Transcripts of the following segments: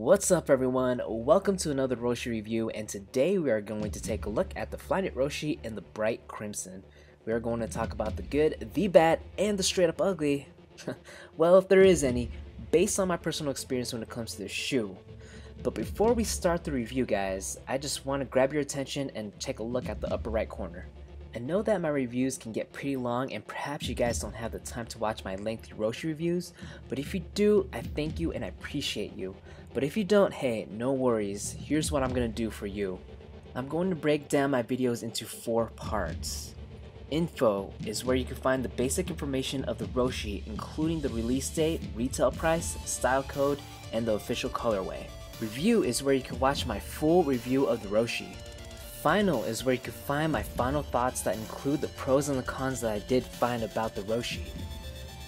What's up everyone, welcome to another Roshe review, and today we are going to take a look at the Flyknit Roshe in the bright crimson. We are going to talk about the good, the bad, and the straight up ugly. Well, if there is any, based on my personal experience when it comes to this shoe. But before we start the review guys, I just want to grab your attention and take a look at the upper right corner. I know that my reviews can get pretty long and perhaps you guys don't have the time to watch my lengthy Roshe reviews, but if you do, I thank you and I appreciate you. But if you don't, hey, no worries, here's what I'm gonna do for you. I'm going to break down my videos into 4 parts. Info is where you can find the basic information of the Roshe, including the release date, retail price, style code, and the official colorway. Review is where you can watch my full review of the Roshe. Final is where you can find my final thoughts that include the pros and the cons that I did find about the Roshe.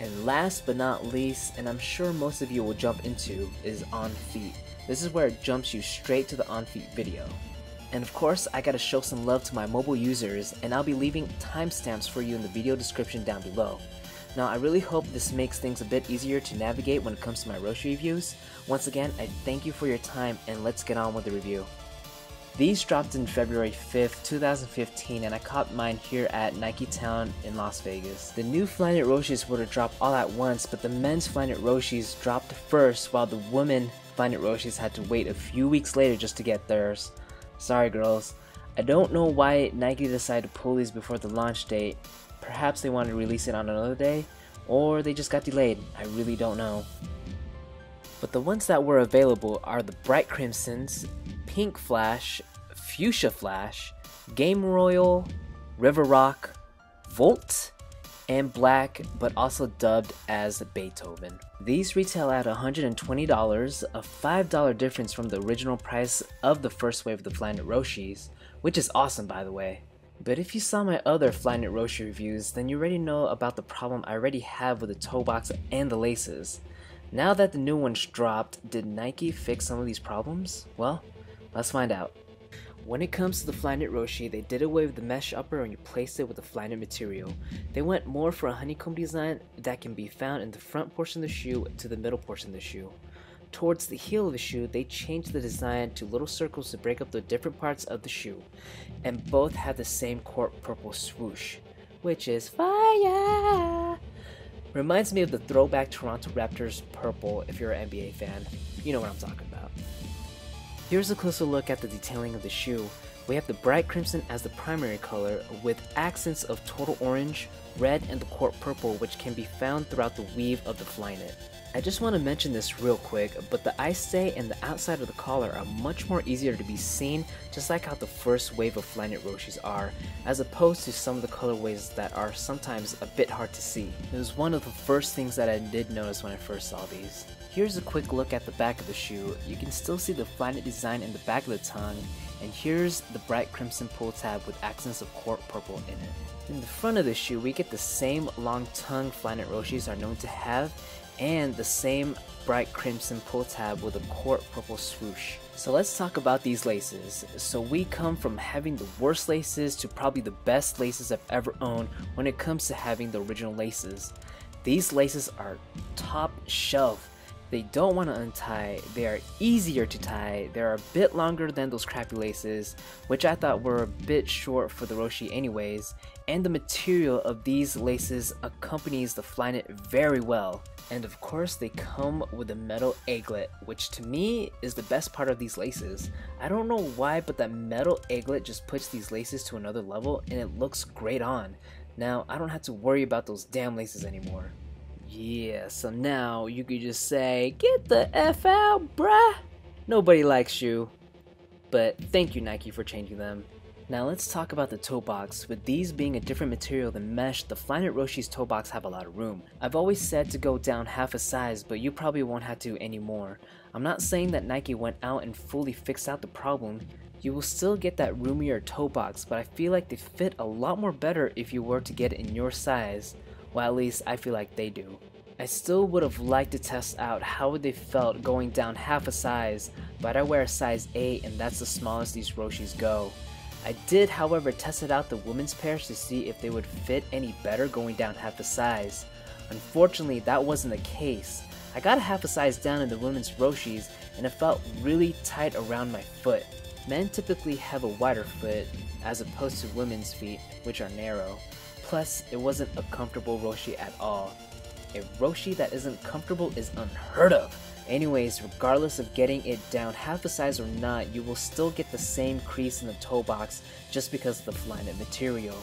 And last but not least, and I'm sure most of you will jump into, is on feet. This is where it jumps you straight to the on feet video. And of course, I gotta show some love to my mobile users, and I'll be leaving timestamps for you in the video description down below. Now I really hope this makes things a bit easier to navigate when it comes to my Roshe reviews. Once again, I thank you for your time, and let's get on with the review. These dropped in February 5th, 2015, and I caught mine here at Nike Town in Las Vegas. The new Flyknit Roshes were to drop all at once, but the men's Flyknit Roshes dropped first while the women Flyknit Roshes had to wait a few weeks later just to get theirs. Sorry girls. I don't know why Nike decided to pull these before the launch date. Perhaps they wanted to release it on another day, or they just got delayed. I really don't know. But the ones that were available are the Bright Crimsons, Pink Flash, Fuchsia Flash, Game Royal, River Rock, Volt, and Black, but also dubbed as Beethoven. These retail at $120, a $5 difference from the original price of the first wave of the Flyknit Roshes, which is awesome by the way. But if you saw my other Flyknit Roshe reviews, then you already know about the problem I already have with the toe box and the laces. Now that the new ones dropped, did Nike fix some of these problems? Well, let's find out. When it comes to the Flyknit Roshe, they did away with the mesh upper and replaced it with the Flyknit material. They went more for a honeycomb design that can be found in the front portion of the shoe to the middle portion of the shoe. Towards the heel of the shoe, they changed the design to little circles to break up the different parts of the shoe. And both have the same court purple swoosh, which is fire! Reminds me of the throwback Toronto Raptors purple if you're an NBA fan. You know what I'm talking about. Here's a closer look at the detailing of the shoe. We have the bright crimson as the primary color with accents of total orange, red, and the court purple which can be found throughout the weave of the Flyknit. I just want to mention this real quick, but the eye stay and the outside of the collar are much more easier to be seen, just like how the first wave of Flyknit Roshes are, as opposed to some of the colorways that are sometimes a bit hard to see. It was one of the first things that I did notice when I first saw these. Here's a quick look at the back of the shoe. You can still see the Flyknit design in the back of the tongue, and here's the bright crimson pull tab with accents of court purple in it. In the front of the shoe, we get the same long tongue Flyknit Roshes are known to have, and the same bright crimson pull tab with a court purple swoosh. So let's talk about these laces. So we come from having the worst laces to probably the best laces I've ever owned when it comes to having the original laces. These laces are top shelf. They don't want to untie, they are easier to tie, they're a bit longer than those crappy laces, which I thought were a bit short for the Roshe anyways, and the material of these laces accompanies the Flyknit very well. And of course they come with a metal egglet, which to me is the best part of these laces. I don't know why, but that metal egglet just puts these laces to another level and it looks great on. Now I don't have to worry about those damn laces anymore. Yeah, so now you could just say, get the F out, bruh! Nobody likes you. But thank you Nike for changing them. Now let's talk about the toe box. With these being a different material than mesh, the Flyknit Roshes toe box have a lot of room. I've always said to go down half a size, but you probably won't have to anymore. I'm not saying that Nike went out and fully fixed out the problem. You will still get that roomier toe box, but I feel like they fit a lot more better if you were to get it in your size. Well, at least I feel like they do. I still would have liked to test out how they felt going down half a size, but I wear a size 8 and that's the smallest these Roshes go. I did however test out the women's pairs to see if they would fit any better going down half a size. Unfortunately that wasn't the case. I got a half a size down in the women's Roshes and it felt really tight around my foot. Men typically have a wider foot as opposed to women's feet, which are narrow. Plus, it wasn't a comfortable Roshe at all. A Roshe that isn't comfortable is unheard of. Anyways, regardless of getting it down half a size or not, you will still get the same crease in the toe box just because of the Flyknit material.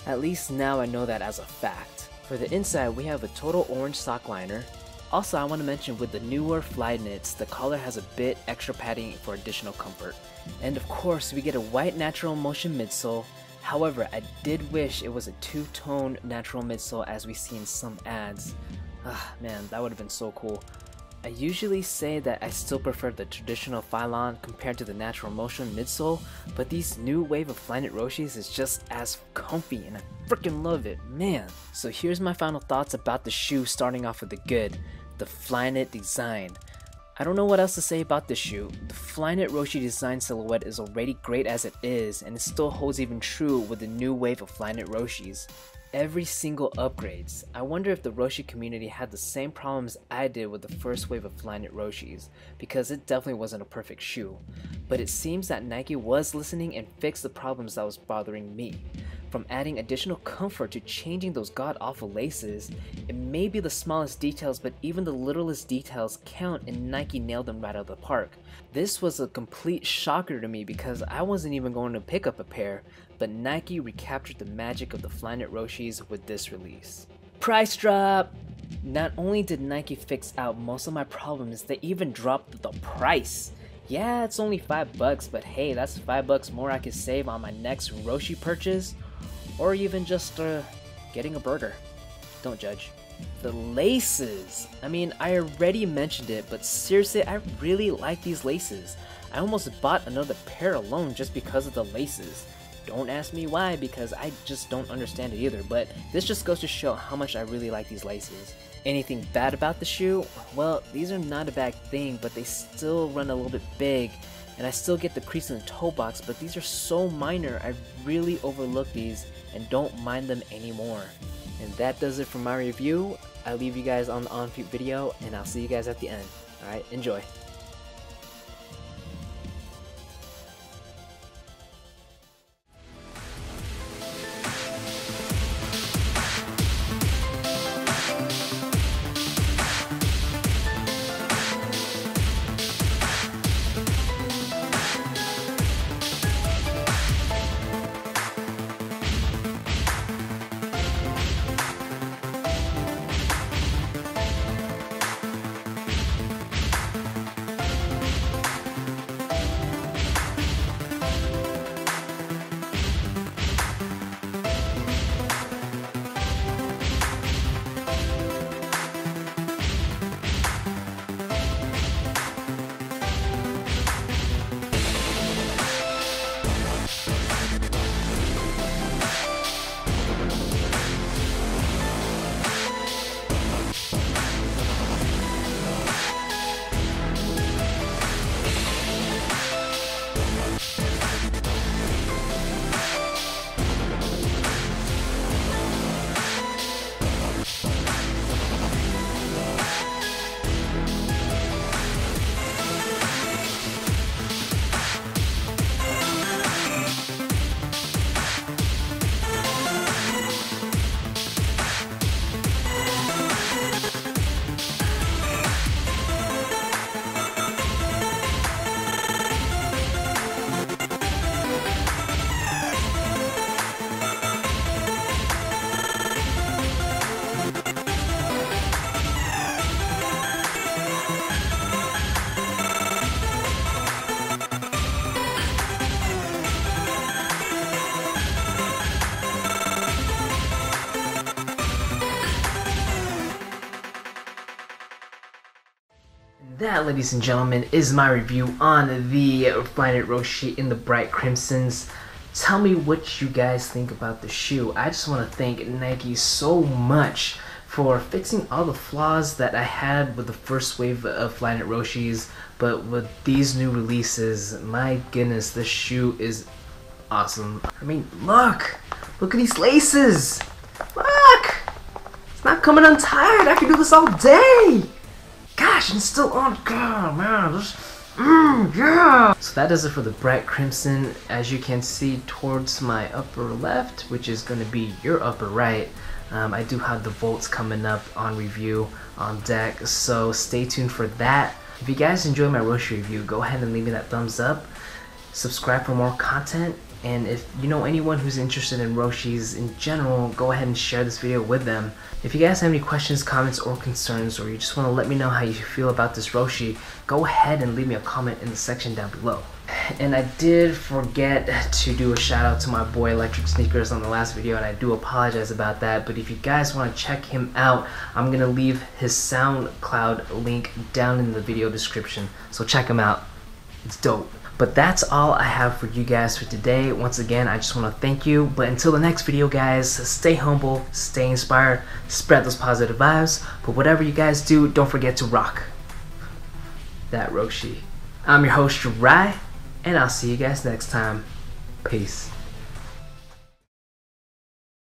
At least now I know that as a fact. For the inside, we have a total orange sock liner. Also, I want to mention with the newer Flyknits, the collar has a bit extra padding for additional comfort. And of course, we get a white natural motion midsole. However, I did wish it was a two-tone natural midsole as we see in some ads. Man, that would have been so cool. I usually say that I still prefer the traditional Phylon compared to the natural motion midsole, but these new wave of Flyknit Roshes is just as comfy and I freaking love it, man. So here's my final thoughts about the shoe, starting off with the good, the Flyknit design. I don't know what else to say about this shoe. The Flyknit Roshe design silhouette is already great as it is, and it still holds even true with the new wave of Flyknit Roshes. Every single upgrades. I wonder if the Roshe community had the same problems I did with the first wave of Flyknit Roshes, because it definitely wasn't a perfect shoe. But it seems that Nike was listening and fixed the problems that was bothering me. From adding additional comfort to changing those god-awful laces, it may be the smallest details, but even the littlest details count, and Nike nailed them right out of the park. This was a complete shocker to me because I wasn't even going to pick up a pair, but Nike recaptured the magic of the Flyknit Roshes with this release. Price drop! Not only did Nike fix out most of my problems, they even dropped the price. Yeah, it's only $5, but hey, that's $5 more I could save on my next Roshe purchase, or even just getting a burger. Don't judge. The laces! I mean, I already mentioned it, but seriously, I really like these laces. I almost bought another pair alone just because of the laces. Don't ask me why, because I just don't understand it either, but this just goes to show how much I really like these laces. Anything bad about the shoe? Well, these are not a bad thing, but they still run a little bit big, and I still get the crease in the toe box, but these are so minor, I really overlook these and don't mind them anymore. And that does it for my review. I'll leave you guys on the on-feet video, and I'll see you guys at the end. Alright, enjoy. That, ladies and gentlemen, is my review on the Flyknit Roshe in the bright crimsons. Tell me what you guys think about the shoe. I just want to thank Nike so much for fixing all the flaws that I had with the first wave of Flyknit Roshes, but with these new releases, my goodness, this shoe is awesome. I mean, look at these laces. Look, it's not coming untied. I can do this all day. God. reaction still on. God, man, this, yeah. So that does it for the bright crimson. As you can see towards my upper left, which is going to be your upper right, I do have the volts coming up on review on deck, so stay tuned for that. If you guys enjoy my Roshe review, go ahead and leave me that thumbs up, subscribe for more content, and if you know anyone who's interested in Roshes in general, go ahead and share this video with them. If you guys have any questions, comments, or concerns, or you just want to let me know how you feel about this Roshe, go ahead and leave me a comment in the section down below. And I did forget to do a shout out to my boy Electric Sneakers on the last video, and I do apologize about that, but if you guys want to check him out, I'm going to leave his SoundCloud link down in the video description, so check him out. It's dope. But that's all I have for you guys for today. Once again, I just want to thank you. But until the next video, guys, stay humble, stay inspired, spread those positive vibes. But whatever you guys do, don't forget to rock that Roshe. I'm your host, Rai, and I'll see you guys next time. Peace.